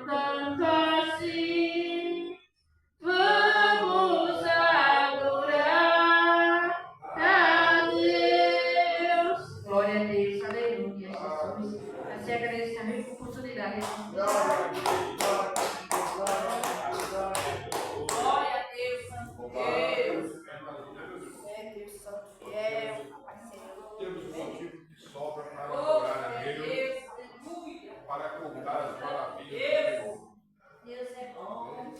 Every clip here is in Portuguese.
tanto assim. Vamos adorar a Deus. Glória a Deus, aleluia, Jesus. Assim agradeço a minha oportunidade. Glória a Deus, Santo Deus. É Deus Santo fiel, parceiro. Temos motivo de sobra para adorar a Deus, para contar as maravilhas do Senhor. Deus é bom.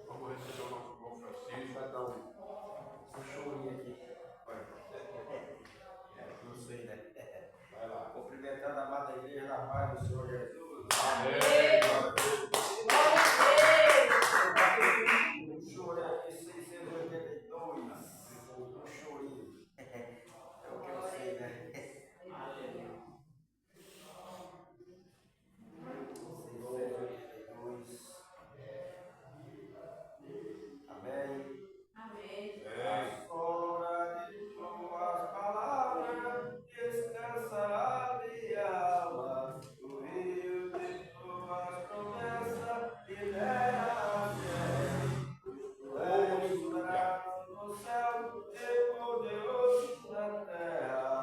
Vamos receber o nosso irmão Francisco. Vai dar um chorinho aqui. Vai. Não sei, né? Vai lá. Cumprimentando a amada igreja na paz do Senhor Jesus. Amém. Um choro aqui, 682. Um chorinho. É o que eu sei, né? 682. Amém. Amém. A sombra de tuas palavras descansa a minha alma. No rio de tuas promessas libera a fé. Tu és soberano no céu e poderoso na terra.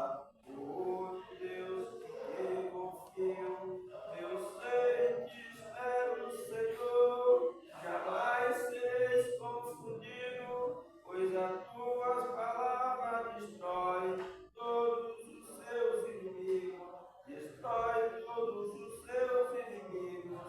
O único Deus que confio, eu sei que espero no Senhor. Jamais sereis confundido, pois as tuas palavras destrói todos os seus inimigos. Destrói todos os seus inimigos.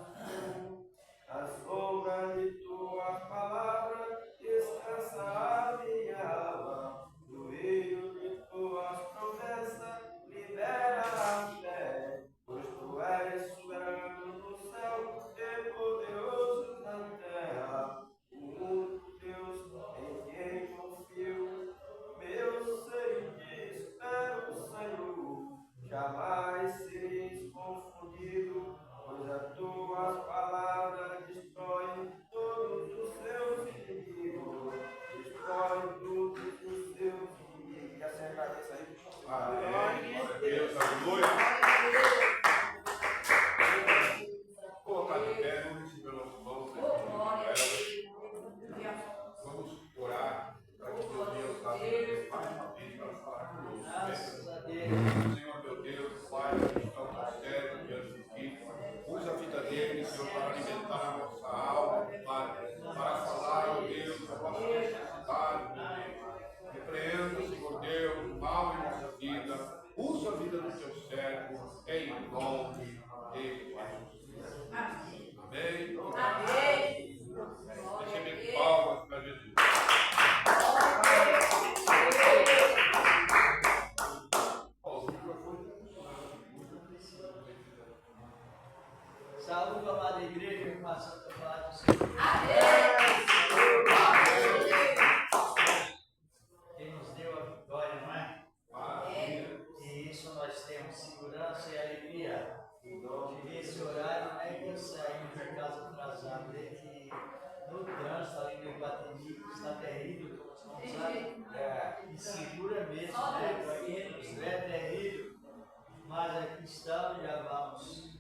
A sombra de tuas palavras descansa a minha alma. No rio de tuas promessas libera a fé. Pois tu és soberano no céu e poderoso na terra. O único Deus em quem confio. Meu sei que espero o Senhor. Jamais sereis confundido, pois as tuas palavras destroem todos os seus inimigos. Destrói todos os seus inimigos. E assim agradeço aí. Glória a Deus, aleluia. Colocar de pé, vamos receber o nosso irmão. Vamos orar para que Deus Deus mais uma vez para falar conosco. Senhor, meu Deus, Pai, que estão no céu, diante de ti, usa a vida deles, Senhor, para alimentar a nossa alma, Pai, para falar, ó Deus, da nossa necessidade, meu Deus. Repreenda, Senhor Deus, o mal em nossa vida, usa a vida do teu servo, em nome de Jesus. Amém. Amém. Recebe palmas para Jesus. Saúde, amada igreja, com a santa paz do Senhor. Quem nos deu a vitória, não é? E isso nós temos segurança e alegria. Cheguei esse horário, né, que eu saí de casa atrasado, que no trânsito ali no Ibatemi, que está terrível, como os não sabem, insegura mesmo, né? É terrível. Mas aqui estamos, já vamos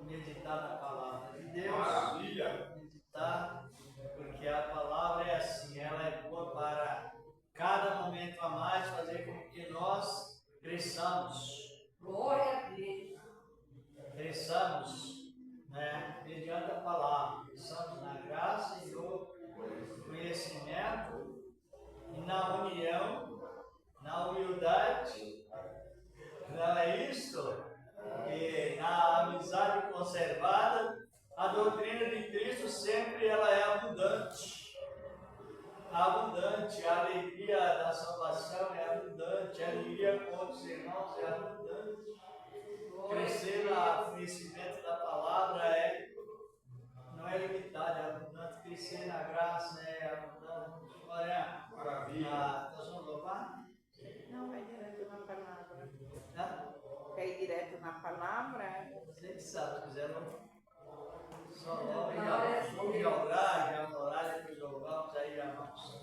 meditar na palavra de Deus. Maravilha! Meditar, porque a palavra é assim, ela é boa para cada momento a mais, fazer com que nós cresçamos. Glória a Deus. Cresçamos, né, mediante a palavra. Cresçamos na graça e no conhecimento e na união, na humildade. Não é isso? E na amizade conservada, a doutrina de Cristo sempre ela é abundante. Abundante, a alegria da salvação é abundante, a alegria com os irmãos é abundante. Crescer no conhecimento da palavra não é limitado, é abundante. Crescer na graça é abundante. Olha, Maravilha! nós vamos louvar? Não, vai direto na palavra. Tá? Quer ir direto na palavra? Você que sabe, se quiser, só louva e orar, já orar, depois louvamos, aí já vamos.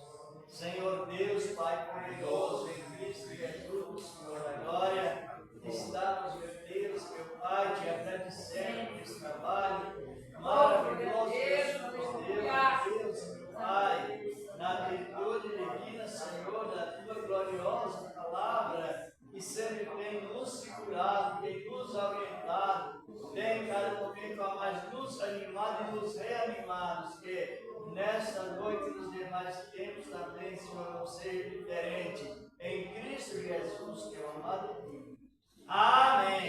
Senhor Deus, Pai poderoso, em Cristo Jesus, Senhor da glória, estamos, meu Deus, meu Pai, te agradecendo por esse trabalho. tua gloriosa palavra, que sempre tem nos segurado, tem nos orientado, tem cada momento a mais nos animado e nos reanimados, que nesta noite e nos demais tempos também, Senhor, não seja diferente. Em Cristo Jesus, teu amado Filho. Amém.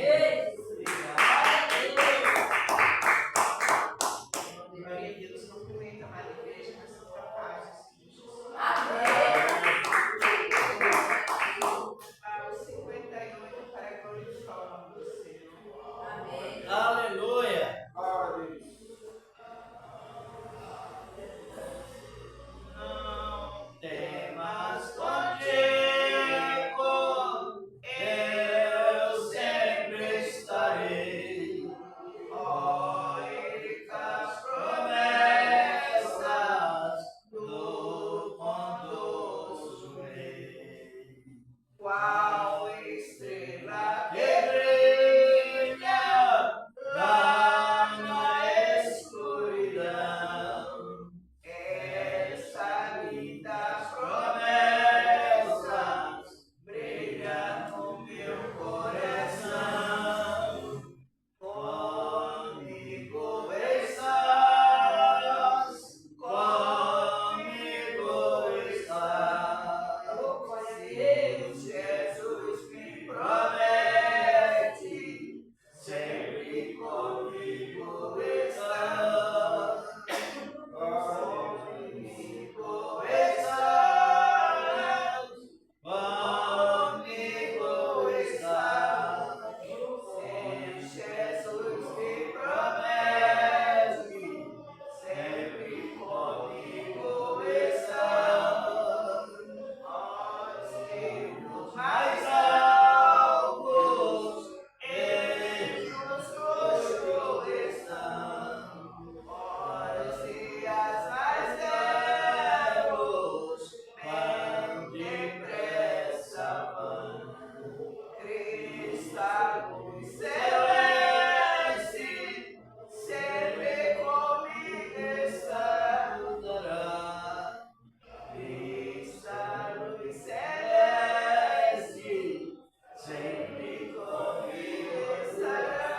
Deus cumprimenta a Maria Igreja na Santa Paz. Aos 58 para a glorificação do Senhor. Aleluia. Não temas contigo, eu sempre estarei. Olhe as promessas do bondoso Rei. Qual estrela que brilha lá na escuridão, essa linda promessa brilha no meu coração. Comigo estás, comigo estás. Deus, Jesus me promete, sempre comigo estás. Comigo estás, comigo estás. Jesus me promete, sempre comigo estás. Os reinos mais altos, eles conosco estão. Os dias mais belos, bem depressa vão. Cristo, a luz celeste, sempre comigo estará. Cristo, a luz celeste, sempre comigo estará.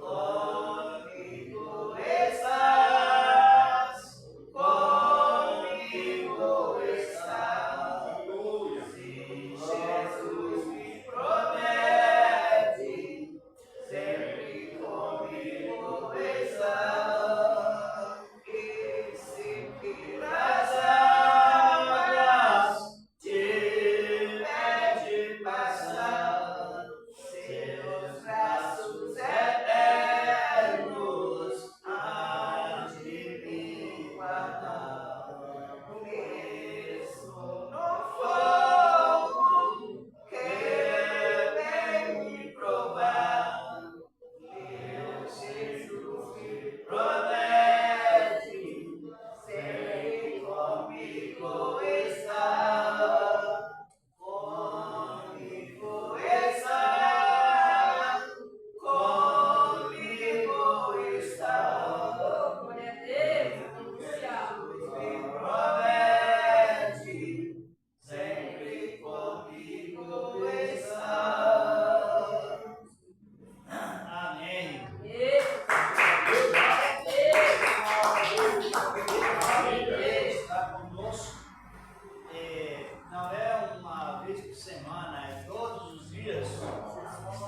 Comigo estás, comigo estás. Se Jesus me promete, sempre comigo estás. E se pelas águas tiver de passar, seus braços eternos há de me guardar. Mesmo no fogo que vem me provar, meu Jesus me promete, sempre comigo está. Comigo está, comigo está. Glória a Deus. Aleluia. Me promete, sempre comigo está. Amém. Deus está conosco. Não é uma vez por semana, é todos os dias.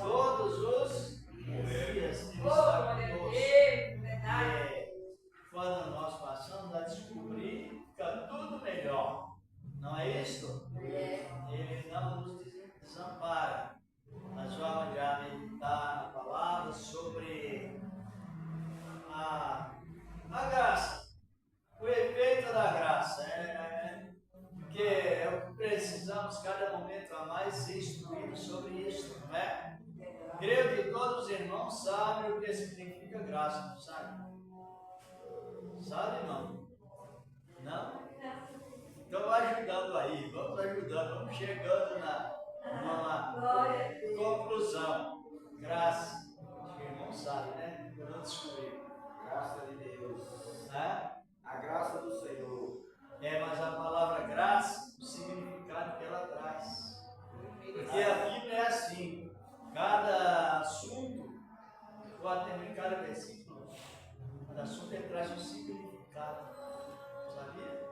Todos os dias Ele está Glória a conosco. Deus. Verdade. Quando nós passamos a descobrir, fica tudo melhor. Não é isso? Ele não nos desampara. Nós vamos já meditar na palavra sobre a graça, o efeito da graça. Porque é o que precisamos cada momento a mais ser instruídos sobre isso, não é? Creio que todos os irmãos sabem o que significa graça, não sabe? Sabe não? Não? Então ajudando aí, vamos ajudando, vamos chegando numa Glória a Deus. conclusão. Graça. Acho que o irmão sabe, né? Eu não descobri. Graça de Deus. Né? A graça do Senhor. Mas a palavra graça, o significado cada versículo, cada assunto ele traz um significado. Sabia?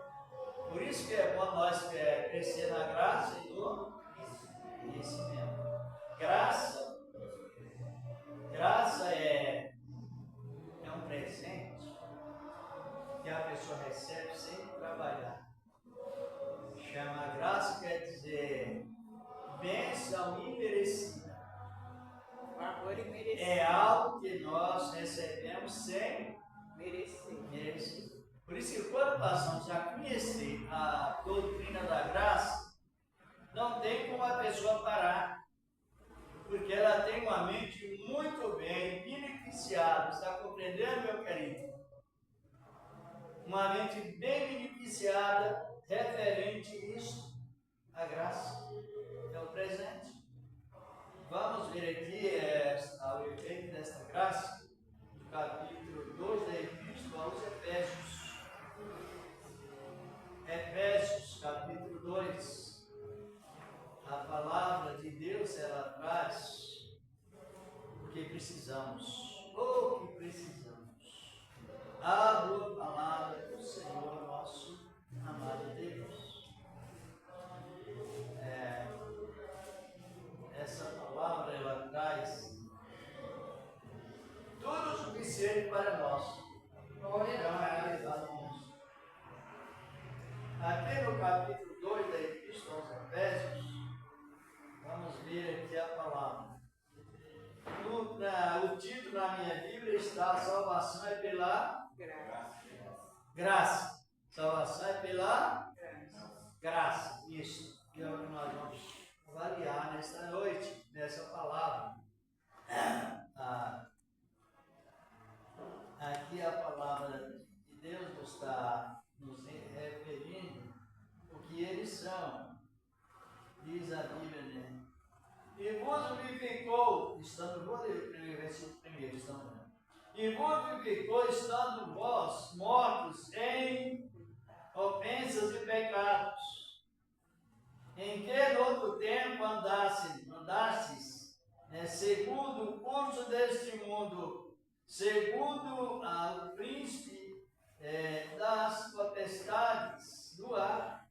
Por isso que é bom nós crescer na graça e no conhecimento. Graça é um presente que a pessoa recebe sem trabalhar. Chama graça, quer dizer bênção imerecida. Favor imerecido. É algo que nós recebemos sem Merecido. merecer. Por isso que quando passamos a conhecer a doutrina da graça, não tem como a pessoa parar, porque ela tem uma mente muito bem beneficiada. Está compreendendo, meu querido? Uma mente bem beneficiada referente a isso, a graça, é o presente. Vamos ver aqui o efeito desta graça, no capítulo 2 da Epístola aos Efésios. Efésios, capítulo 2. A palavra de Deus, ela traz o que precisamos. O que precisamos. A boa palavra do Senhor nosso amado Deus. Essa palavra, ela traz tudo o suficiente para nós. Glória É uma a Deus. realidade nossa. Aqui no capítulo 2 da Epístola aos Efésios, vamos ver aqui a palavra. O título na minha Bíblia está: Salvação é pela graça. Salvação é pela graça. Isso. Que é o que nós vamos avaliar nesta noite, nessa palavra. Aqui a palavra de Deus está nos referindo o que eles são. Diz a Bíblia, né? E vos vivificou, vou ler o primeiro versículo primeiro, e vos vivificou, estando vós mortos em ofensas e pecados, em que no outro tempo andastes, segundo o curso deste mundo, segundo o príncipe das potestades do ar,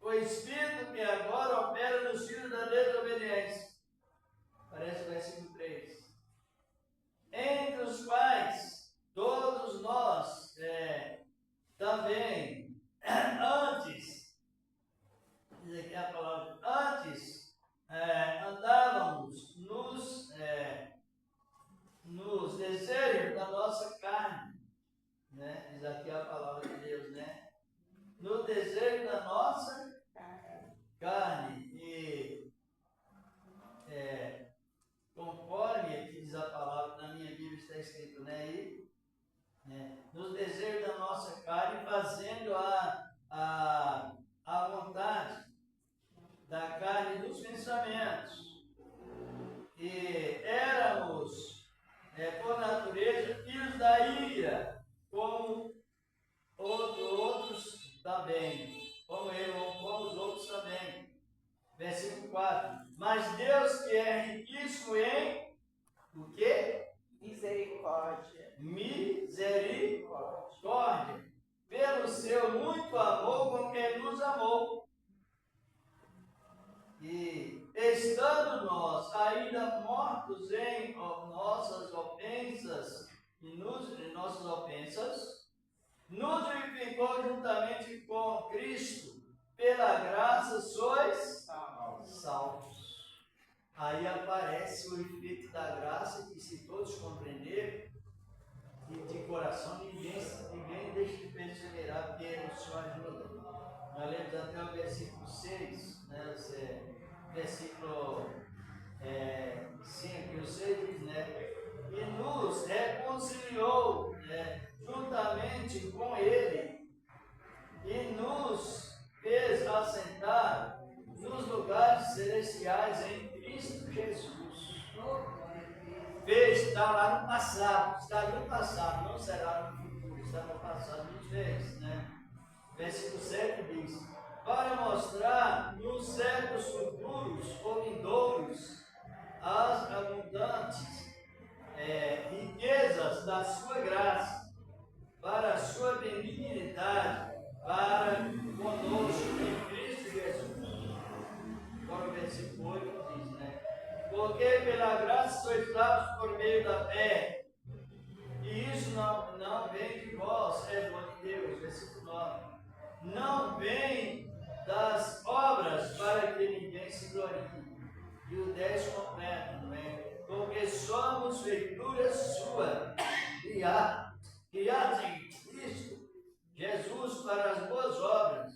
o Espírito que agora opera nos filhos da desobediência. Parece o versículo 3. Entre os quais todos nós também, antes, diz aqui a palavra, antes andávamos nos desejos da nossa carne, né? Diz aqui a palavra de Deus, né? No desejo da nossa carne. E conforme aqui diz a palavra, na minha Bíblia está escrito, né? E, nos desejos da nossa carne, fazendo a vontade da carne e dos pensamentos. E éramos, por natureza, filhos da ira, como outros também, como os outros também. Versículo 4. Mas Deus, que é riquíssimo em o quê? Misericórdia. Misericórdia. Pelo seu muito amor com quem nos amou. E estando nós ainda mortos em nossas ofensas nos vivificou juntamente com Cristo. Pela graça sois salvos. Aí aparece o efeito da graça, que se todos compreenderem, e de coração ninguém deixa de perseverar, porque o Senhor ajuda. Nós lemos até o versículo 6, né? Versículo 5 e o 6 diz, né? E nos reconciliou, né, juntamente com Ele, e nos fez assentar nos lugares celestiais em Cristo Jesus. Está lá no passado, não será no futuro, está no passado, nos fez, né? Versículo 7 diz: para mostrar nos séculos futuros ou vindouros as abundantes riquezas da sua graça, para a sua benignidade, para conosco em Cristo Jesus. Agora o versículo 8 diz, né? Porque pela graça sois salvos por meio da fé, e isso não vem de vós, é dom de Deus. Versículo 9. Não vem das obras para que ninguém se glorie. E o 10 completo, não é? Porque somos feitura sua, criados em Cristo Jesus para as boas obras,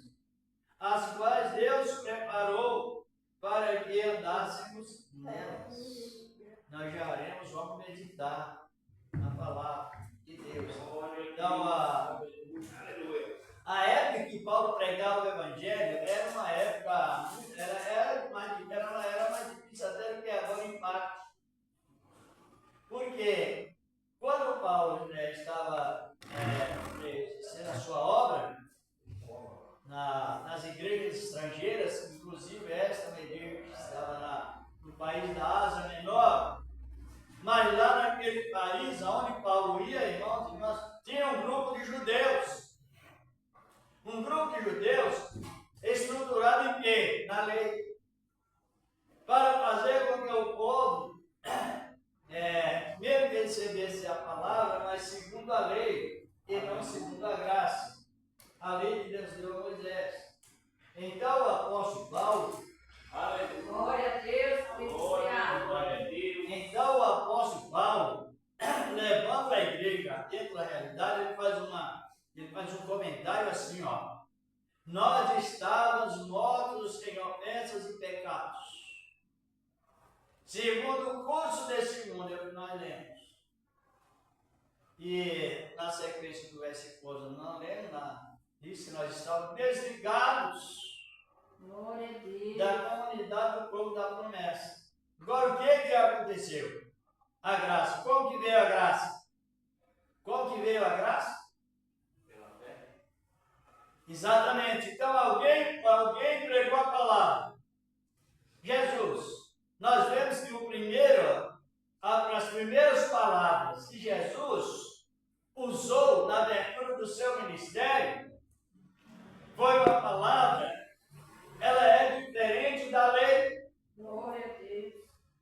as quais Deus preparou para que andássemos nelas. Nós já oremos, vamos meditar na palavra de Deus. Então, a época que Paulo pregava o Evangelho era uma época, era mais difícil até do que agora em parte. Porque quando Paulo estava exercendo a sua obra nas igrejas estrangeiras, inclusive esta uma igreja que estava no país da Ásia Menor, mas lá naquele país onde Paulo ia, irmãos e irmãs, tinha um grupo de judeus. Um grupo de judeus estruturado em quê? Na lei. Para fazer com que o povo, mesmo que recebesse a palavra, mas segundo a lei e não segundo a graça. A lei que Deus deu a Moisés. Então o apóstolo Paulo, Glória a Deus, glória a Deus. Então o apóstolo Paulo, levando a igreja dentro da realidade, ele faz um comentário assim, ó. Nós estávamos mortos em ofensas e pecados, segundo o curso desse mundo, é o que nós lemos. E na sequência do versículo, não lemos, diz que nós estávamos desligados glória a Deus. da comunidade do povo da promessa. Agora, o que aconteceu? A graça. Como que veio a graça? Como que veio a graça? Pela fé. Exatamente. Então, alguém pregou a palavra. Jesus. Nós vemos que as primeiras palavras que Jesus usou na abertura do seu ministério foi uma palavra, ela é diferente da lei. Glória a Deus.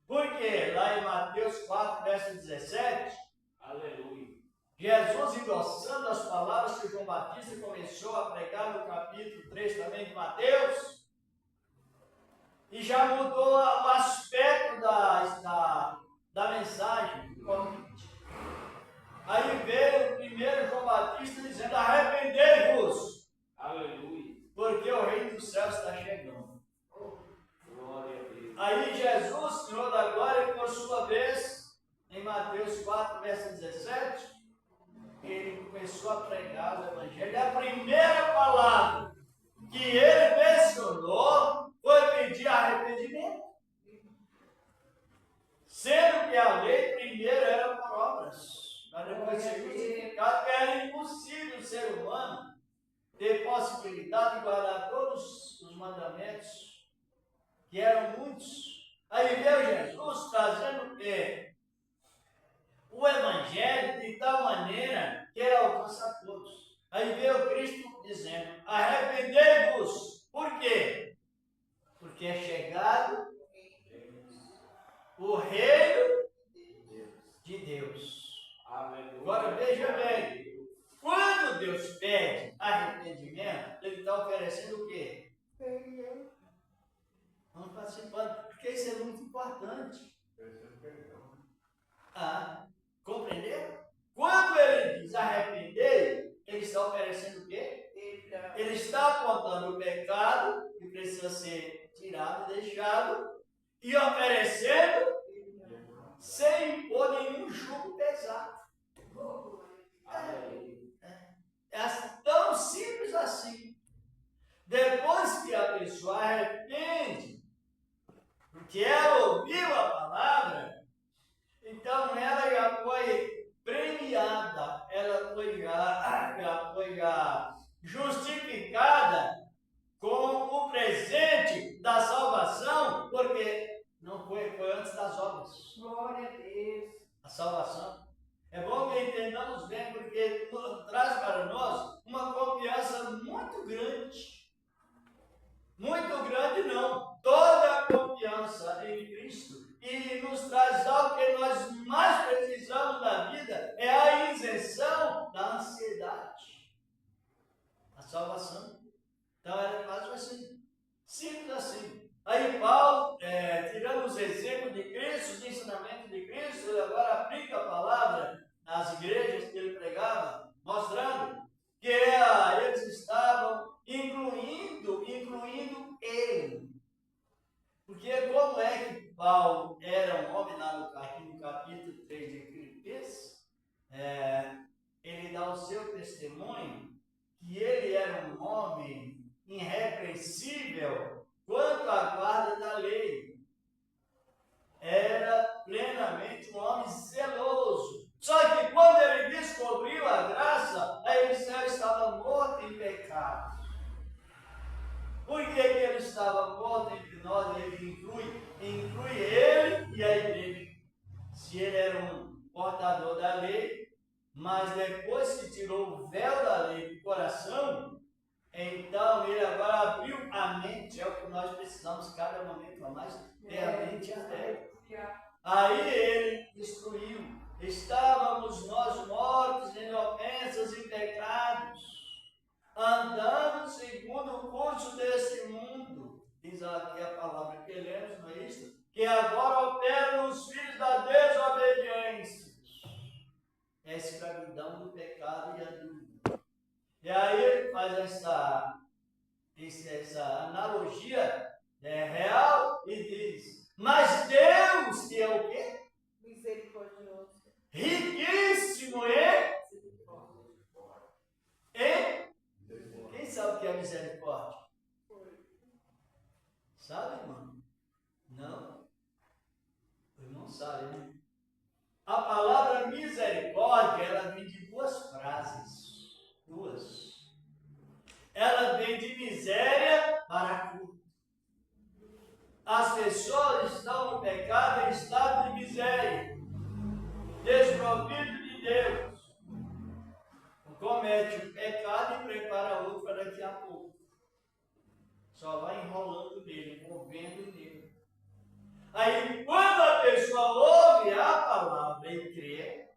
Porque lá em Mateus 4, verso 17, aleluia, Jesus, endossando as palavras que João Batista começou a pregar no capítulo 3 também de Mateus, e já mudou o aspecto da mensagem. Aí veio o primeiro João Batista dizendo: arrependei-vos, aleluia, porque o reino dos céus está chegando. Glória a Deus. Aí Jesus, Senhor da glória, por sua vez, em Mateus 4, verso 17, ele começou a pregar o Evangelho. E a primeira palavra que ele mencionou foi pedir arrependimento. Sendo que a lei primeiro era por obras, mas depois de ser justificado, era impossível o ser humano ter possibilidade de guardar todos os mandamentos, que eram muitos. Aí veio Jesus trazendo o quê? O Evangelho de tal maneira que ele alcança todos. Aí veio Cristo dizendo: arrependei-vos. Por quê? Porque é chegado o reino de Deus. Agora veja bem, quando Deus pede arrependimento, ele está oferecendo o quê? Vamos participando, porque isso é muito importante. Compreender? Quando ele diz arrepender, ele está oferecendo o quê? Ele está apontando o pecado que precisa ser tirado, deixado, e oferecendo sem impor nenhum jugo pesado. É tão simples assim. Depois que a pessoa arrepende, porque ela ouviu a palavra, então ela já foi premiada, ela foi já justificada com o presente da salvação, porque não foi antes das obras. Glória a Deus. A salvação. É bom que entendamos bem, porque traz para nós uma confiança muito grande. Muito grande não, toda a confiança em Cristo. E nos traz algo que nós mais precisamos na vida, é a isenção da ansiedade. A salvação. Então era quase assim, simples assim. Aí Paulo, tirando os exemplos de Cristo, os ensinamentos de Cristo, ele agora aplica a palavra nas igrejas que ele pregava, mostrando que eles estavam incluindo ele. Porque como é que Paulo era um homem lá no capítulo 3 de Filipenses, ele dá o seu testemunho que ele era um homem irrepreensível quanto à guarda da lei. Era plenamente um homem zeloso. Só que quando ele descobriu a graça, aí ele já estava morto em pecado. Por que ele estava morto entre nós? Ele inclui ele e a igreja. Se ele era um portador da lei, mas depois que tirou o véu da lei do coração, então ele agora abriu a mente, é o que nós precisamos cada momento a mais, ter a mente aberta. Aí ele instruiu, estávamos nós mortos em ofensas e pecados, andando segundo o curso deste mundo, diz aqui a palavra que lemos, não é isso? Que agora operam os filhos da desobediência. É a escravidão do pecado e a dúvida. E aí ele faz essa analogia real e diz, mas Deus, que é o quê? Misericordioso. Riquíssimo quem sabe o que é misericórdia? Sabe, irmão? Não? O irmão sabe, né? A palavra misericórdia, ela vem de duas frases. Duas. Ela vem de miséria para culto. As pessoas estão no pecado em estado de miséria, desprovido de Deus. Comete o pecado e prepara outro para daqui a pouco. Só vai enrolando nele, envolvendo nele. Aí, quando a pessoa ouve a palavra e crê,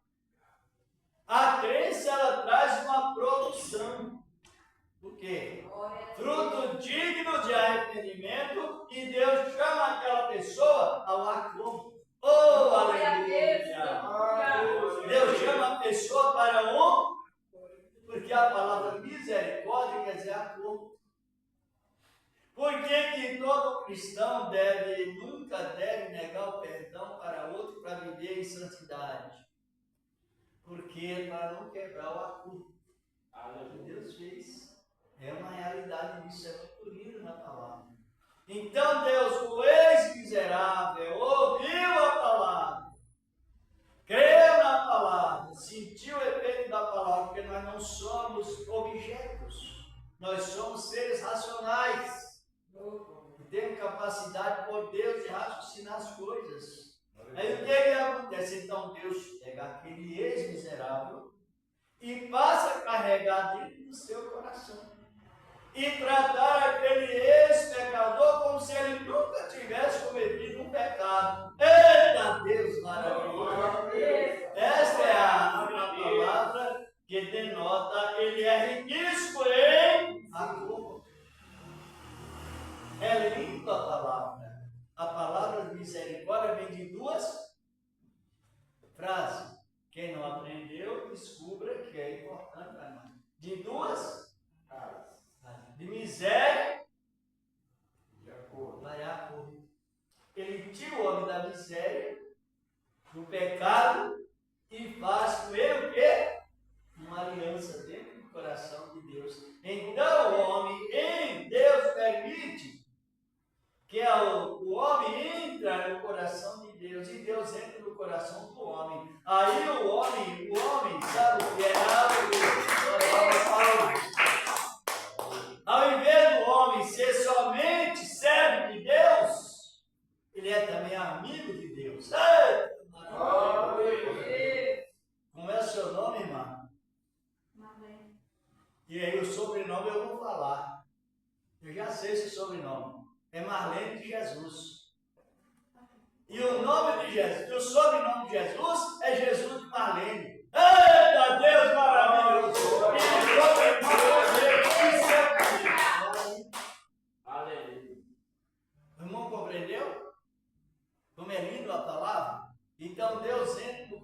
a crença ela traz uma produção. O quê? Fruto digno de arrependimento, e Deus chama aquela pessoa ao acúmulo. Oh, aleluia! Deus chama a pessoa para porque a palavra misericórdia quer dizer acúmulo. Por que todo cristão nunca deve negar o perdão para outro para viver em santidade? Porque para não quebrar o acúmulo. O que Deus fez é uma realidade disso, é muito lindo na palavra. Então Deus, o ex-miserável, ouviu a palavra, creu na palavra, sentiu o efeito da palavra, porque nós não somos objetos, nós somos seres racionais. Temos capacidade por Deus de raciocinar as coisas. Aí o que acontece? Então Deus pega aquele ex-miserável e passa a carregar dentro do seu coração. E tratar aquele ex-pecador como se ele nunca tivesse cometido um pecado. Eita Deus maravilhoso! Esta é a palavra que denota, ele é riquíssimo em acúmulo. É linda a palavra. A palavra de misericórdia vem de duas frases. Quem não aprendeu, descubra que é importante para nós. De duas frases. De miséria vai a acordo. Ele tira o homem da miséria, do pecado, e faz com ele o quê? Uma aliança dentro do coração de Deus. Então o homem em Deus permite que o homem entra no coração de Deus e Deus entra no coração do homem. Aí o homem sabe o que é? Ao invés do homem ser somente servo de Deus, ele é também amigo de Deus. seu nome, irmã? Marlene. E aí o sobrenome eu vou falar. Eu já sei esse sobrenome. É Marlene de Jesus. E o nome de Jesus, e o sobrenome de Jesus é Jesus de Marlene. Eita Deus maravilhoso! Aleluia. O irmão compreendeu? Como é lindo a palavra? Então Deus entra no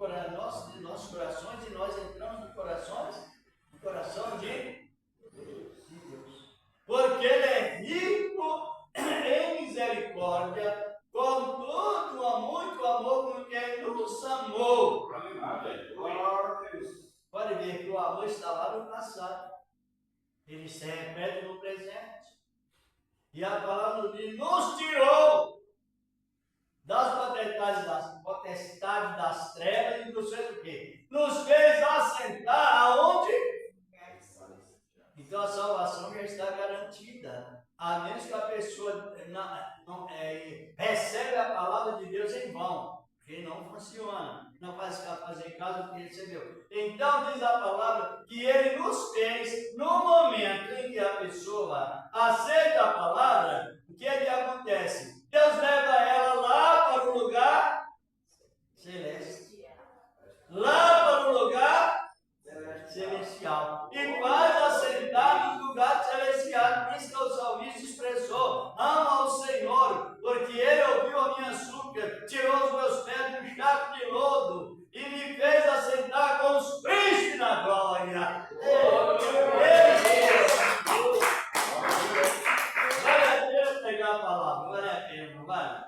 nossos corações e nós entramos no coração de Deus. Porque Ele é rico em misericórdia, contudo, há muito amor com quem nos amou. Pode ver que o amor está lá no passado. Ele se repete no presente. E a palavra diz, nos tirou das potestades das trevas e nos fez o quê? Nos fez assentar aonde? Então a salvação já está garantida. A menos que a pessoa recebe a palavra de Deus em vão. Porque não funciona. Não faz fazer caso do que recebeu. Então diz a palavra que Ele nos fez no momento em que a pessoa aceita a palavra, o que é que acontece? Deus leva ela lá para o lugar celeste. Lá para o lugar celestial. E faz assentar nos lugares celestiais. Por isso que o salmista expressou: ama o Senhor, porque Ele ouviu a minha súplica, tirou os meus pés do charco de lodo e me fez assentar com os príncipes na glória. Vale a pena pregar a palavra, vale a pena, não vale?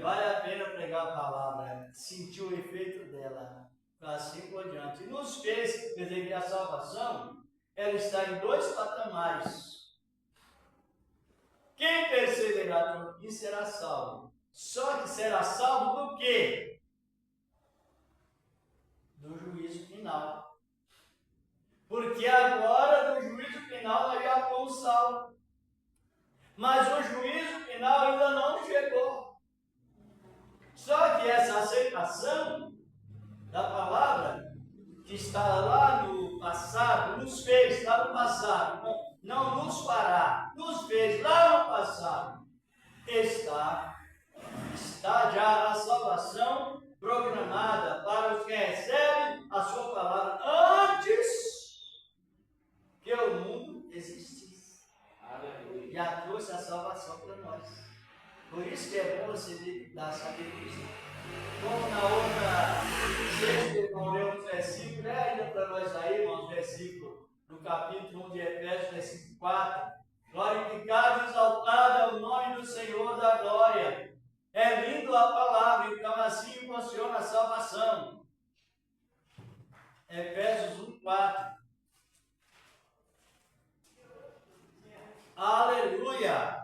Vale a pena pregar a palavra, sentir o efeito dela, assim por diante. E nos fez, quer dizer, que a salvação, ela está em dois patamares. Quem perseverar no fim será salvo. Só que será salvo do quê? Do juízo final. Porque agora, do juízo final, nós já fomos salvos. Mas o juízo final ainda não chegou. Só que essa aceitação da palavra, que está lá no passado, nos fez lá no passado, não nos fará, nos fez lá no passado, está já a salvação programada para os que recebem a sua palavra antes que o mundo existisse. Aleluia. Já trouxe a salvação para nós. Por isso que é bom você dar sabedoria. Como na outra sexta, irmão, leu um versículo, ainda para nós aí, irmãos, versículo no capítulo 1 de Efésios, versículo 4. Glorificado e exaltado é o nome do Senhor da glória. É lindo a palavra, então assim funciona a salvação. Efésios 1, 4. Aleluia!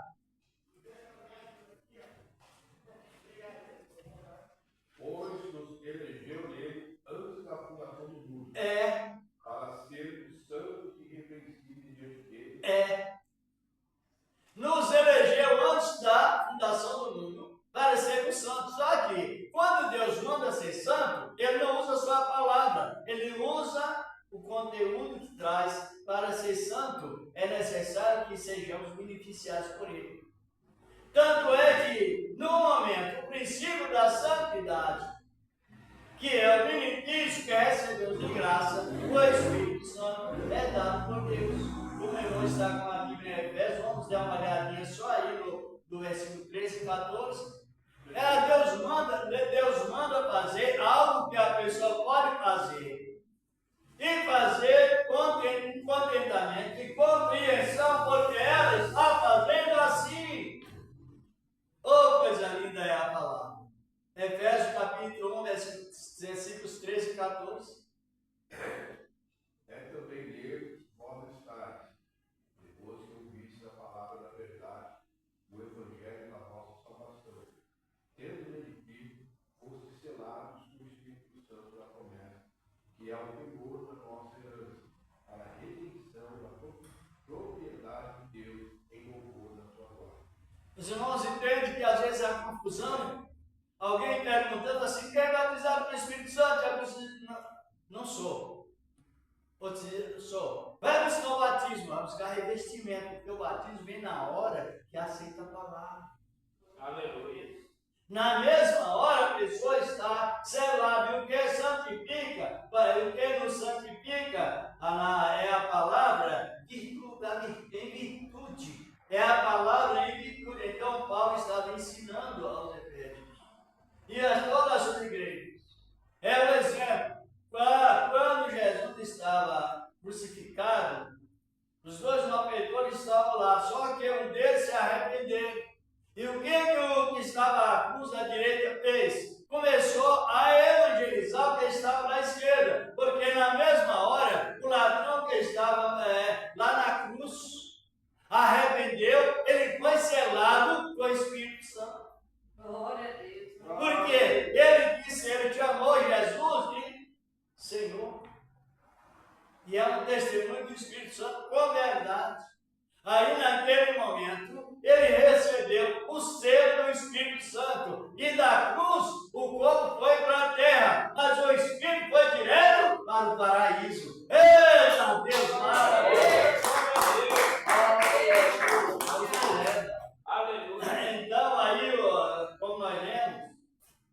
Pois nos elegeu nele antes da fundação do mundo. Para sermos santos e irrepreensíveis diante dele. Nos elegeu antes da fundação do mundo para sermos santos. Só que quando Deus manda ser santo, Ele não usa só a palavra, Ele usa o conteúdo que traz. Para ser santo, é necessário que sejamos beneficiados por Ele. Tanto é que, no momento, o princípio da santidade, que é o benefício que recebemos de graça, o Espírito Santo é dado por Deus. O meu irmão está com a Bíblia em Efésios, vamos dar uma olhadinha só aí no versículo 13 e 14. Deus manda fazer algo que a pessoa pode fazer. E fazer com contentamento e compreensão, porque ela está fazendo assim. Oh, coisa linda é a palavra. Efésios capítulo 1, versículos 13 e 14. É também nele vós estáis, depois que ouviste a palavra da verdade, o evangelho da vossa salvação. Tendo nele Cristo, foste selados com o Espírito Santo da promessa, que é o vigor da nossa herança, para a redenção da propriedade de Deus em louvor da sua glória. Os irmãos entendem que às vezes há confusão. Alguém perguntando assim: quem é batizado com o Espírito Santo? Não sou. Outros dizem, sou. Vai buscar o batismo, vai buscar revestimento, porque o batismo vem na hora que aceita a palavra. Aleluia. Na mesma hora a pessoa está selada. E o que santifica? O que nos santifica é a palavra em virtude. É a palavra em virtude. Então Paulo estava ensinando aos Efésios e a todas as igrejas. É o exemplo. Quando Jesus estava crucificado, os dois malfeitores estavam lá, só que um deles se arrependeu. E o que o que estava à cruz da direita fez? Começou a evangelizar o que estava na esquerda, porque na mesma hora, o ladrão que estava lá na cruz arrependeu, ele foi selado com o Espírito Santo. Glória a Deus. Porque ele disse, ele chamou Jesus de Senhor. E é um testemunho do Espírito Santo com verdade. Aí naquele momento, ele recebeu o selo do Espírito Santo. E da cruz, o corpo foi para a terra, mas o Espírito foi direto para o paraíso. Eita Deus, maravilhoso! Aleluia. Então aí, como nós lemos,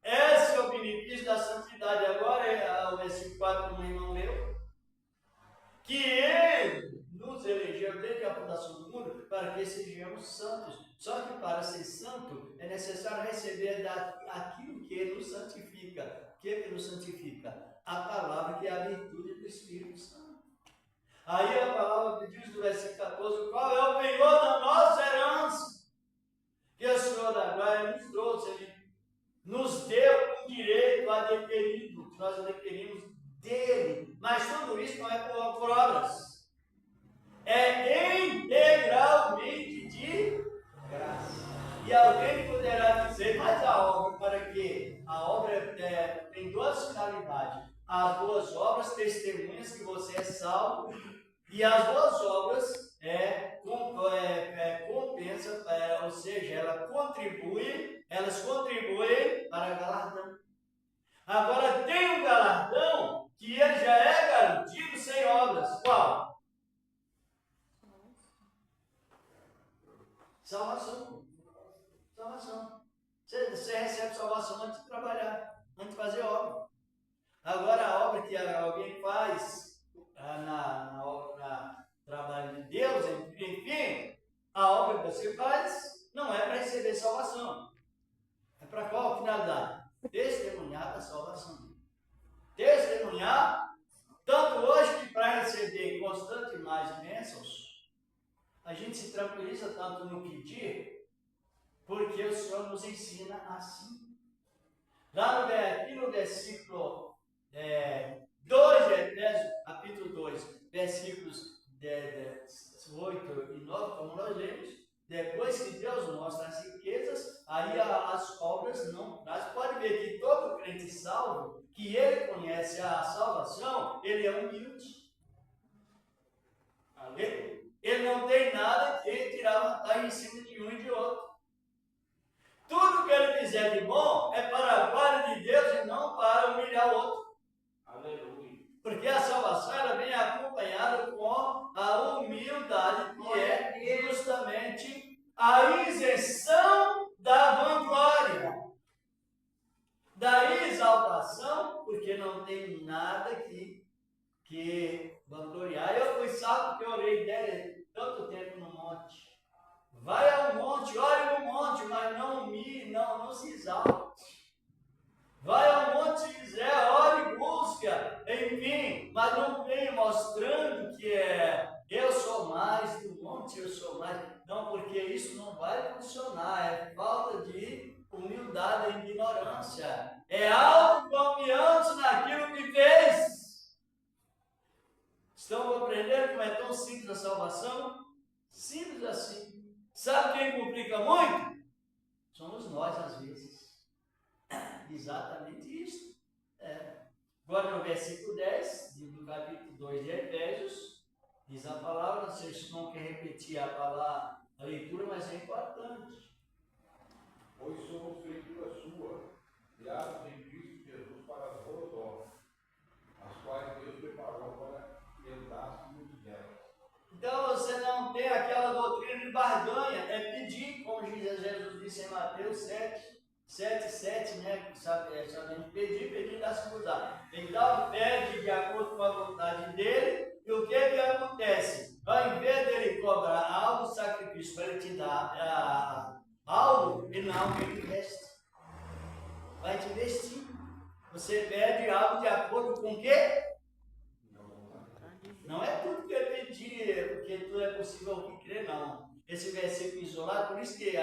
esse é o benefício da santidade. Agora, o versículo 4 que o irmão leu, que ele nos elegeu desde a fundação do mundo para que sejamos santos. Só que para ser santo é necessário receber aquilo que nos santifica. O que nos santifica? A palavra, que é a virtude do Espírito Santo. Aí a palavra que diz no versículo 14, qual é o penhor da nossa herança? Que o Senhor da glória nos trouxe, Ele nos deu o direito adquirido, que nós adquirimos dele. Mas tudo isso não é por obras. É integralmente de graça. E alguém poderá dizer, mas a obra, para quê? A obra tem duas finalidades. As boas obras, testemunhas que você é salvo, e as boas obras compensa, ou seja, elas contribuem para galardão. Agora tem um galardão que ele já é garantido sem obras. Qual? Salvação. Salvação. Você recebe salvação antes de trabalhar, antes de fazer obra. Agora a obra que alguém faz na trabalho de Deus, enfim, a obra que você faz não é para receber salvação. É para qual finalidade? Testemunhar da salvação. Testemunhar, tanto hoje que para receber constante mais bênçãos, a gente se tranquiliza tanto no pedir, porque o Senhor nos ensina assim. Lá aqui no versículo 2 de Efésios, capítulo 2, versículos 8 e 9, como nós lemos, depois que Deus mostra as riquezas, aí as obras não traz. Pode ver que todo crente salvo, que ele conhece a salvação, ele é humilde. Ele não tem nada que tirar vantagem em cima de um e de outro. Tudo que ele fizer de bom é para a glória de Deus e não para humilhar o outro. Aleluia. Porque a salvação ela vem acompanhada com a humildade, que é justamente a isenção da vanglória, da exaltação, porque não tem nada que vangloriar. Eu fui salvo que eu orei tanto tempo no monte. Vai ao monte, ore no monte, mas não se exalte. Vai ao monte se quiser, ore e busca, enfim, mas não vem mostrando que eu sou mais do monte, eu sou mais. Não, porque isso não vai funcionar, é falta de humildade e ignorância. É autoconfiança naquilo que fez. Estão compreendendo como é tão simples a salvação? Simples assim. Sabe quem complica muito? Somos nós, às vezes. Exatamente isso. Agora no versículo 10, do capítulo 2 de Efésios, diz a palavra, vocês não querem repetir a leitura, mas é importante. Pois somos feitura sua, criados em Cristo Jesus para as boas obras, as quais Deus preparou para herdar muito dela. Então você não tem aquela doutrina de barganha, é pedir, como Jesus disse em Mateus 7, né? Sabendo pedir, dá-se por dar. Então pede de acordo com a vontade dele, e o que acontece? Ao invés dele cobrar algo, sacrifício para ele te dar algo, ele não investe. Vai te investir. Você pede algo de acordo com o quê? Não é tudo que é pedir, porque tudo é possível ao que crê, não. Esse versículo isolado, por isso que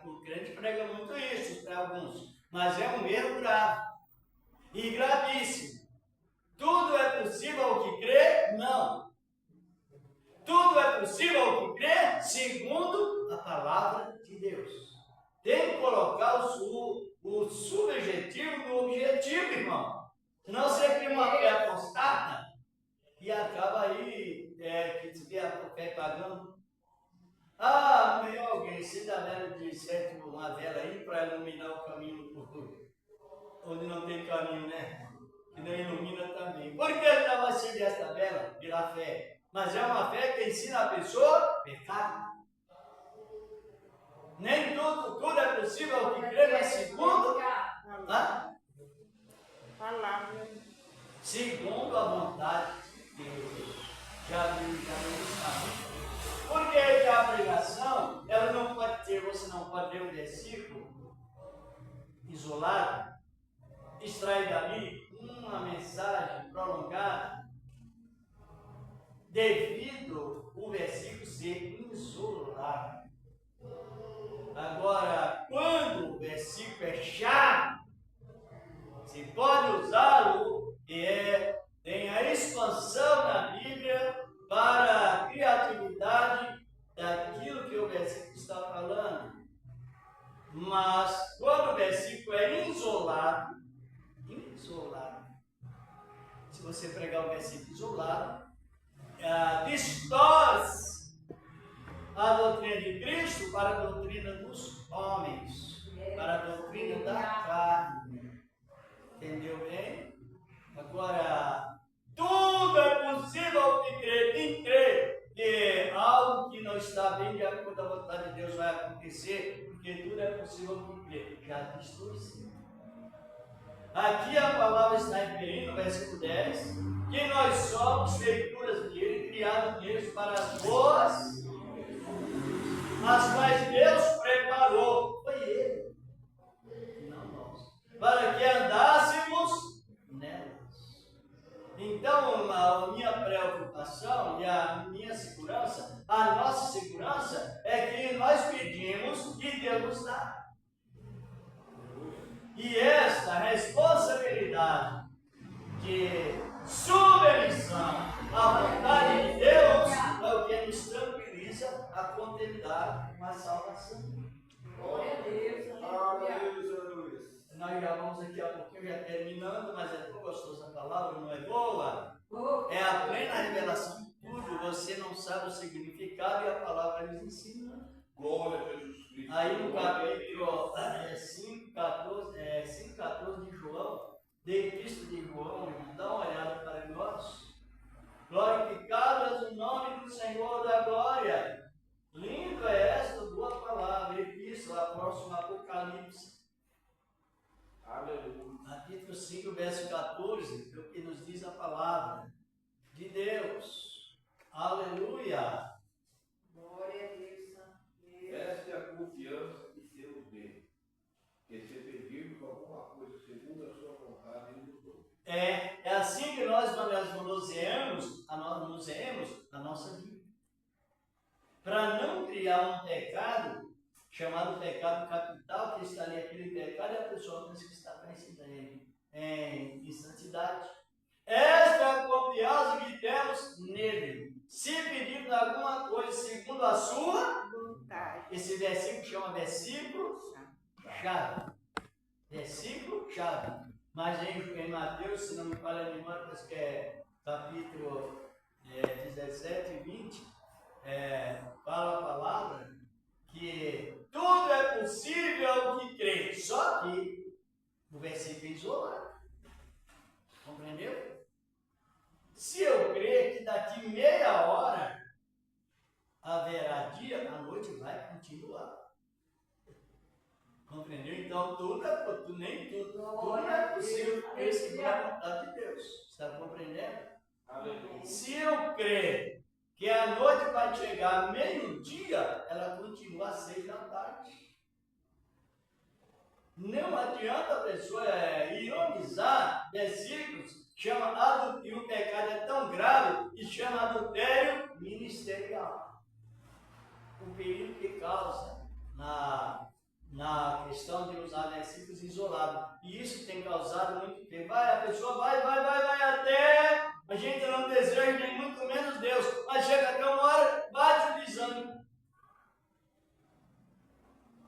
o crente prega muito isso para alguns. Mas é um erro grave e gravíssimo. Tudo é possível ao que crê? Não. Tudo é possível ao que crê segundo a palavra de Deus. Tem que colocar o subjetivo no objetivo, irmão. Senão você cria uma fé apostata e acaba aí, que se vê a fé pagando. Amanhã alguém, se dá vela de certo, uma vela aí para iluminar o caminho onde não tem caminho, né? Que não ilumina também. Por que ele estava acendendo esta vela? Pela fé. Mas é uma fé que ensina a pessoa a pecar. Nem tudo é possível ao que crê, mas segundo segundo a vontade de Deus. Já está. Porque a pregação, ela não pode ter, você não pode ler um versículo isolado, extrair dali uma mensagem prolongada, devido o versículo ser isolado. Agora, quando o versículo é chave, se pode usá-lo e tem a expansão na Bíblia para a criatividade daquilo que o versículo está falando. Mas quando o versículo é isolado, se você pregar o versículo isolado, distorce a doutrina de Cristo para a doutrina dos homens, para a doutrina da carne. Entendeu bem? Agora, tudo é possível que crê. Quem crê que algo que não está bem de acordo com a vontade de Deus vai acontecer, porque tudo é possível que crê. Já distorceu. Aqui a palavra está referindo, no versículo 10, que nós somos feituras dele, criados neles para as boas, as quais Deus preparou. Foi ele, não nós, para que andássemos nelas. Então, a minha preocupação e a minha segurança, a nossa segurança, é que nós pedimos e Deus nos dá. E esta responsabilidade de submissão à vontade de Deus é o que nos tranquiliza a contemplar uma salvação. Glória a Deus. Aleluia. Nós já vamos aqui a pouquinho, já terminando, mas é tão gostosa a palavra, não é boa? É a plena revelação de tudo. Você não sabe o significado e a palavra nos ensina. Glória a Jesus Cristo. Aí no capítulo 5,14 de João, de Epístola de João, dá uma olhada para nós. Glorificado é o nome do Senhor da glória. Lindo é esta boa palavra, Epístola, próximo Apocalipse. Aleluia. Capítulo 5, verso 14, é o que nos diz a palavra de Deus. Aleluia. Glória a Deus. Esta é a confiança que temos nele. Que se pedirmos alguma coisa segundo a sua vontade, ele nos dá. É assim que nós manuseamos a nossa vida. Para não criar um pecado, chamado pecado capital, que está ali aquele pecado, e a pessoa pensa que está conhecida em santidade. Esta é a confiança que temos nele. Se pedirmos alguma coisa segundo a sua vontade. Esse versículo chama versículo chave. Versículo chave. Mas em Mateus, se não me falha a memória, parece que é capítulo 17 e 20, fala a palavra que tudo é possível ao que crê. Só que o versículo é isolado. Compreendeu? Se eu crer que daqui meia hora haverá dia, a noite vai continuar. Compreendeu? Então, nem tudo é possível seguir a vontade de Deus. Está compreendendo? Aleluia. Se eu crer que a noite vai chegar meio-dia, ela continua às 6 da tarde. Não adianta a pessoa ironizar versículos, e o pecado é tão grave que chama adultério ministerial. O perigo que causa na questão de usar versículos isolados. E isso tem causado muito tempo. A pessoa vai até a gente não deseja nem muito menos Deus, mas chega até uma hora, bate o desânimo.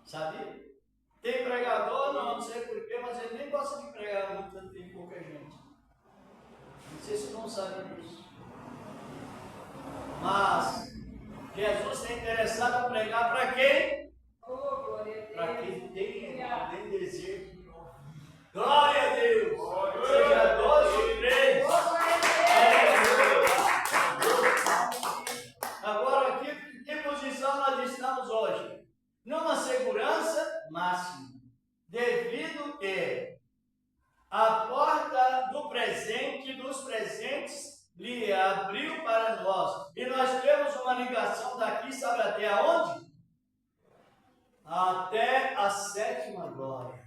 Sabe? Tem pregador, não sei porquê, mas ele nem gosta de pregar muito quando tem pouca gente. Não sei se não sabe disso. Mas Jesus está interessado em pregar para quem? Para quem tem desejo. Glória a Deus! Seja 2 ou 3. Agora, que posição nós estamos hoje? Numa segurança máxima. Devido que a porta do presente, dos presentes, lhe abriu para nós. E nós temos uma ligação daqui, sabe até aonde? Até a 7ª glória.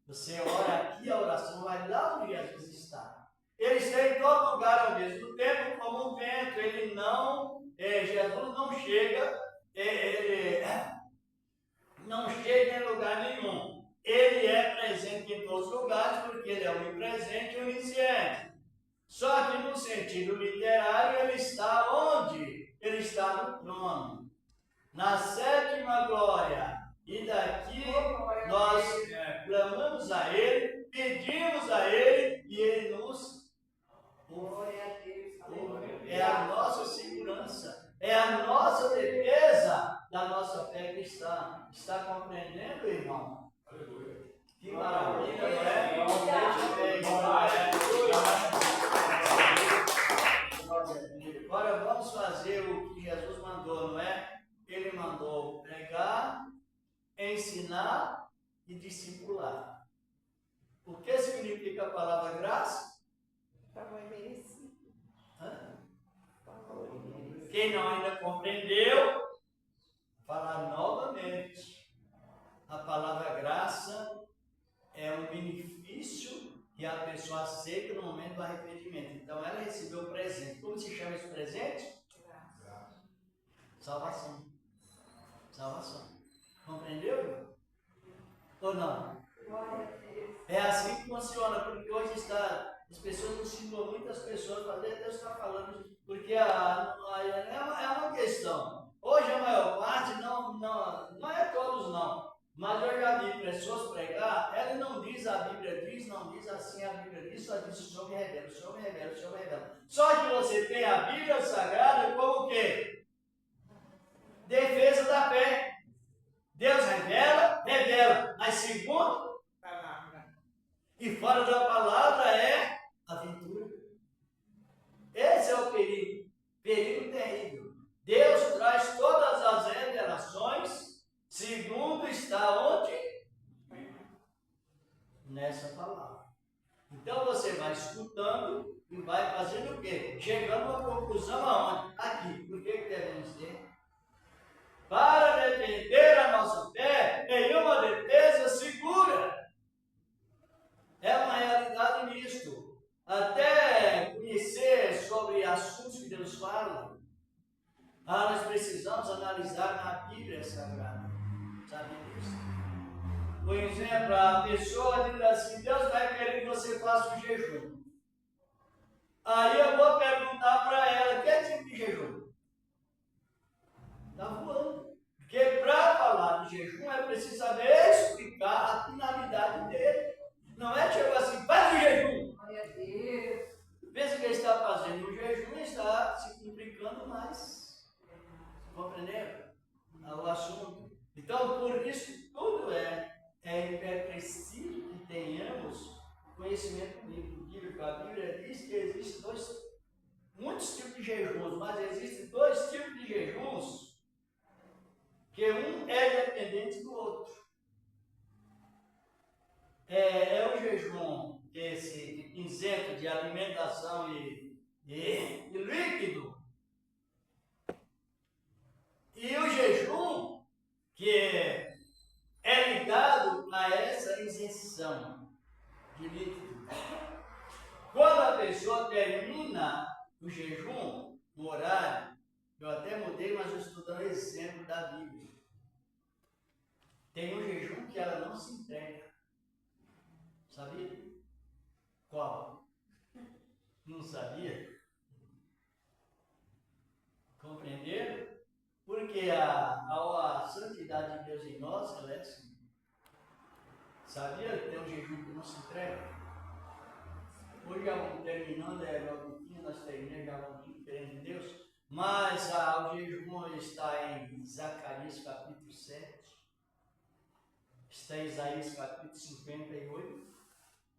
Você ora aqui, a oração vai lá onde Jesus está. Ele está em todo lugar ao mesmo tempo, como um vento. Ele não, Jesus não chega, não chega em lugar nenhum. Ele é presente em todos os lugares, porque ele é onipresente e onisciente. Só que no sentido literário, ele está onde? Ele está no trono. Na 7ª glória. E daqui nós clamamos a Ele, pedimos a Ele e Ele nos ouve. É a nossa segurança, é a nossa defesa da nossa fé cristã. Está compreendendo, irmão? Que maravilha, não é? Agora vamos fazer o que Jesus mandou, não é? Ele mandou pregar, ensinar e discipular. O que significa a palavra graça? Favor merecido. Quem não ainda compreendeu, falar novamente. A palavra graça é um benefício que a pessoa aceita no momento do arrependimento. Então ela recebeu o presente. Como se chama esse presente? Salvação. Salvação. Compreendeu? Ou não? É assim que funciona, porque hoje as pessoas não citam muitas pessoas, mas Deus está falando, porque é uma questão. Hoje a maior parte, não é todos não, mas eu já vi pessoas pregar, ela não diz a Bíblia diz, não diz assim, a Bíblia diz, só diz o Senhor me revela, o Senhor me revela, o Senhor me revela. Só que você tem a Bíblia Sagrada como o quê? Defesa da fé. Deus revela, mas segundo Palavra. e fora da palavra é aventura. Esse é o perigo terrível. Deus traz todas as revelações segundo está onde? Nessa palavra. Então você vai escutando e vai fazendo o quê? Chegando a uma conclusão aonde? Aqui. Por que devemos ter? Para defender a nossa fé em uma defesa segura. É uma realidade nisto. Até conhecer sobre assuntos que Deus fala, nós precisamos analisar na Bíblia Sagrada. Sabe disso? Por exemplo, a pessoa diz assim, Deus vai querer que você faça um jejum. Aí eu vou perguntar para ela, que tipo de jejum? Está voando. Porque para falar de jejum é preciso saber explicar a finalidade dele. Não é tipo assim, faz o jejum. Glória a Deus. Pensa que ele está fazendo o jejum e está se complicando mais. Compreendeu? O assunto. Então, por isso, tudo é preciso que tenhamos conhecimento bíblico. A Bíblia diz que existem jejuns, mas existem dois tipos de jejuns, que um é dependente do outro. É o jejum esse isento de alimentação e líquido, e o jejum que é ligado a essa isenção de líquido. Quando a pessoa termina o jejum, no horário, eu até mudei, mas eu estou dando exemplo da Bíblia. Tem um jejum que ela não se entrega. Sabia? Qual? Não sabia? Compreenderam? Porque a santidade de Deus em nós, ela é assim. Sabia que tem um jejum que não se entrega? Hoje já vamos terminando, nós terminamos, já vamos crendo em Deus. Mas o jejum está em Zacarias capítulo 7. Está em Isaías capítulo 58.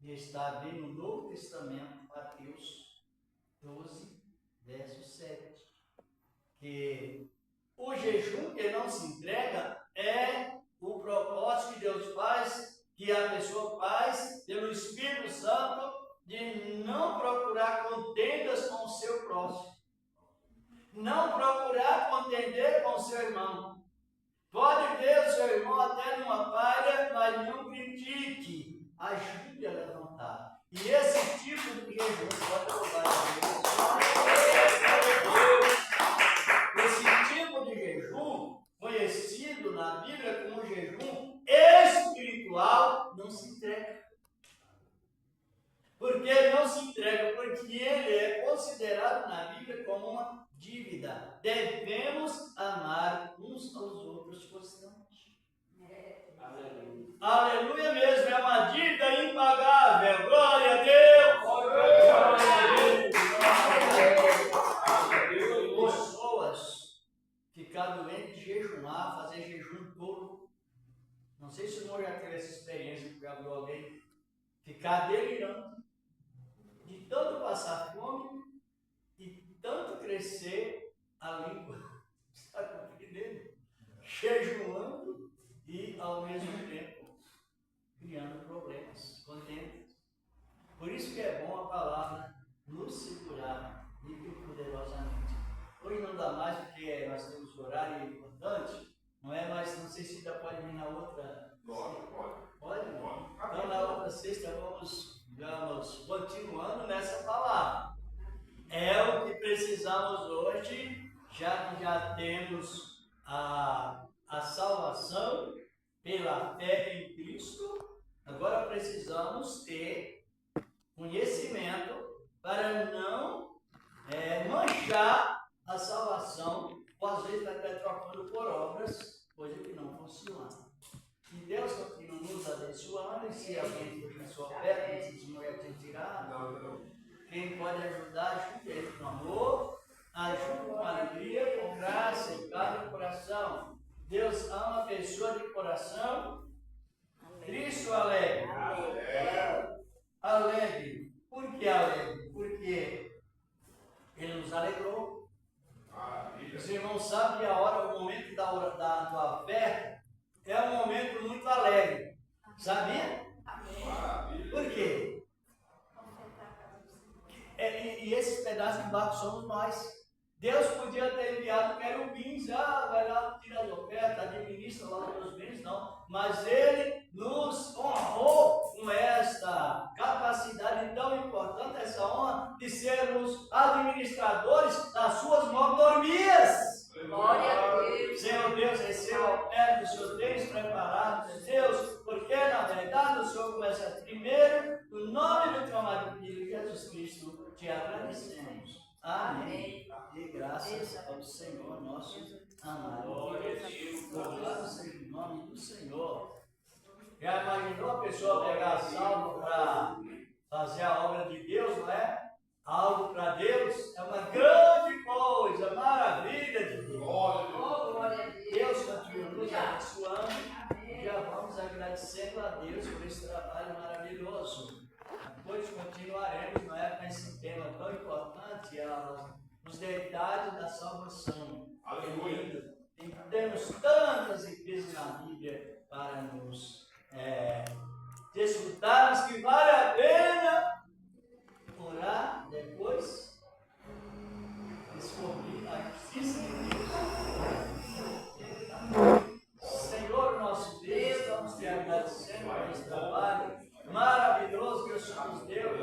E está bem no Novo Testamento, Mateus 12, verso 7. Que o jejum que não se entrega é o propósito que Deus faz, que a pessoa faz pelo Espírito Santo, de não procurar contendas com o seu próximo. Não procurar contender com o seu irmão. Pode ver o seu irmão até numa falha, mas não critique. Ajude a levantar. E esse tipo de jejum, pode louvar esse tipo de jejum, conhecido na Bíblia como jejum espiritual, não se entrega. Por que não se entrega? Porque ele é considerado na Bíblia como uma dívida. Devemos amar uns aos outros constantemente. Aleluia. Aleluia mesmo, é uma dívida impagável. Glória a Deus! Pessoas ficar doentes de jejuar, fazer jejum todo. Não sei se o irmão já teve essa experiência, que já viu alguém ficar delirando, de tanto passar fome e tanto crescer a língua. Está compreendendo? Jejuando e ao mesmo tempo criando problemas, contendas. Por isso que é bom a palavra nos segurar e poderosamente. Hoje não dá mais porque nós temos horário importante, não é? Mas não sei se ainda pode vir na outra. Pode? Então na outra sexta vamos continuando nessa palavra. É o que precisamos hoje, já que já temos a salvação pela fé em Cristo. Agora precisamos ter conhecimento para não manchar a salvação, ou às vezes até trocando por obras, coisa que não funciona. Que Deus continue nos abençoando, e se alguém for na sua perto, se não é tirado, quem pode ajudar, ajude ele com amor, ajude com alegria, com graça e paz no coração. Deus ama a pessoa de coração. Cristo alegre. Alegre. Por que alegre? Porque Ele nos alegrou. Os irmãos sabem que o momento da oferta é um momento muito alegre. Sabia? Por quê? E esses pedaços de barro somos nós. Deus podia ter enviado querubins, vai lá, tira as ofertas, administra lá os teus bens, não. Mas Ele nos honrou com esta capacidade tão importante, essa honra de sermos administradores das suas mordomias. Glória a Deus. Senhor Deus, receba a oferta que o Senhor tem preparado, Deus, porque na verdade o Senhor começa primeiro, no nome do teu amado Filho Jesus Cristo, te agradecemos. Amém. E graças ao Senhor nosso amado. Louvado seja o nome do Senhor. Já imaginou a pessoa pegar a salva para fazer a obra de Deus, não é? Algo para Deus é uma grande coisa, maravilha de Deus. Deus continua nos abençoando. Já vamos agradecendo a Deus por esse trabalho maravilhoso. Depois continuaremos, não é? Com esse tema tão importante, os detalhes da salvação. Aleluia. E temos tantas igrejas na Bíblia para nos desfrutarmos que vale a pena orar depois, descobrir a justiça de Deus. Senhor nosso Deus, estamos te agradecendo por esse trabalho maravilhoso que o Senhor nos deu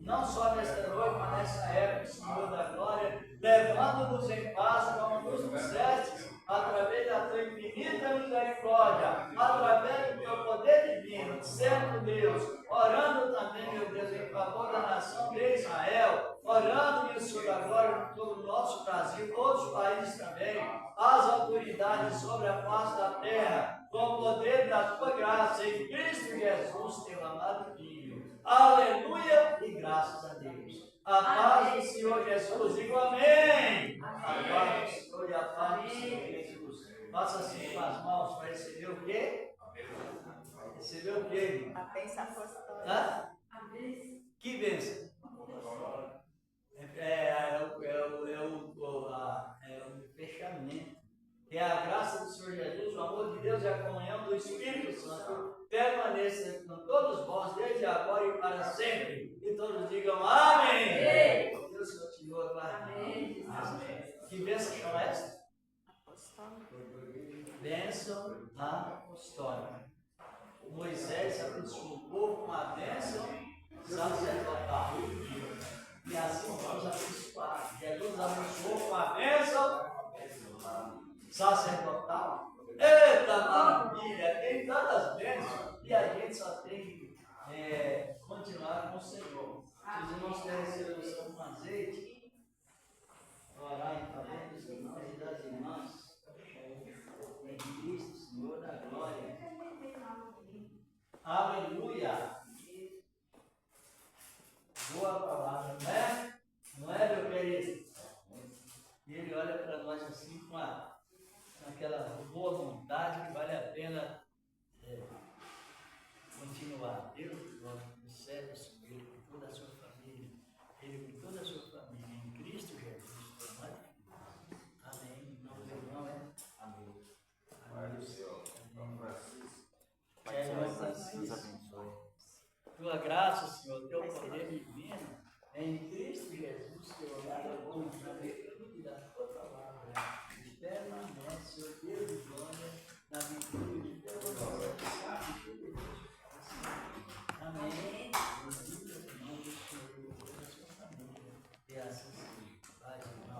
não só nesta noite, mas nessa época, Senhor da glória, levando-nos em paz, como nos disseste, através da tua infinita misericórdia, através do teu poder divino, certo Deus, orando também, meu Deus, em favor da nação de Israel, orando, meu Senhor da glória, por todo o nosso Brasil, outros países também, as autoridades sobre a face da terra, com o poder da tua graça, em Cristo Jesus, teu amado Filho. Aleluia e graças a Deus. A paz do Senhor Jesus, digo amém. A paz do Senhor e a paz do Senhor Jesus. Faça assim com as mãos para receber o quê? Receber o quê? A bênção apostólica. Hã? Que bênção? É o fechamento. Que a graça do Senhor Jesus, o amor de Deus e a comunhão do Espírito Santo permaneça com todos vós, desde agora e para sempre. E todos digam amém. Amém. Deus continua para amém. Que bênção chama essa? Bênção apostólica. Moisés abençoou o povo com a bênção sacerdotal. E assim vamos abençoar. Jesus abençoou com a bênção sacerdotal. Eita maravilha! Tem tantas bênçãos e a gente só tem que continuar com o Senhor. Se os irmãos querem receber o santo azeite, orar em favor dos irmãos e das irmãs, em Cristo, Senhor da glória. Aleluia! Boa palavra, não é? Não é, meu querido? E ele olha para nós assim com aquela boa vontade que vale a pena continuar. Deus serve Senhor com toda a sua família, Ele com toda a sua família, em Cristo Jesus, teu amado Filho. Amém. Em nome do irmão, Amém. Pai do céu, São Francisco. Deus abençoe. Tua graça, Senhor, teu poder divino, em Cristo Jesus, teu amado Filho.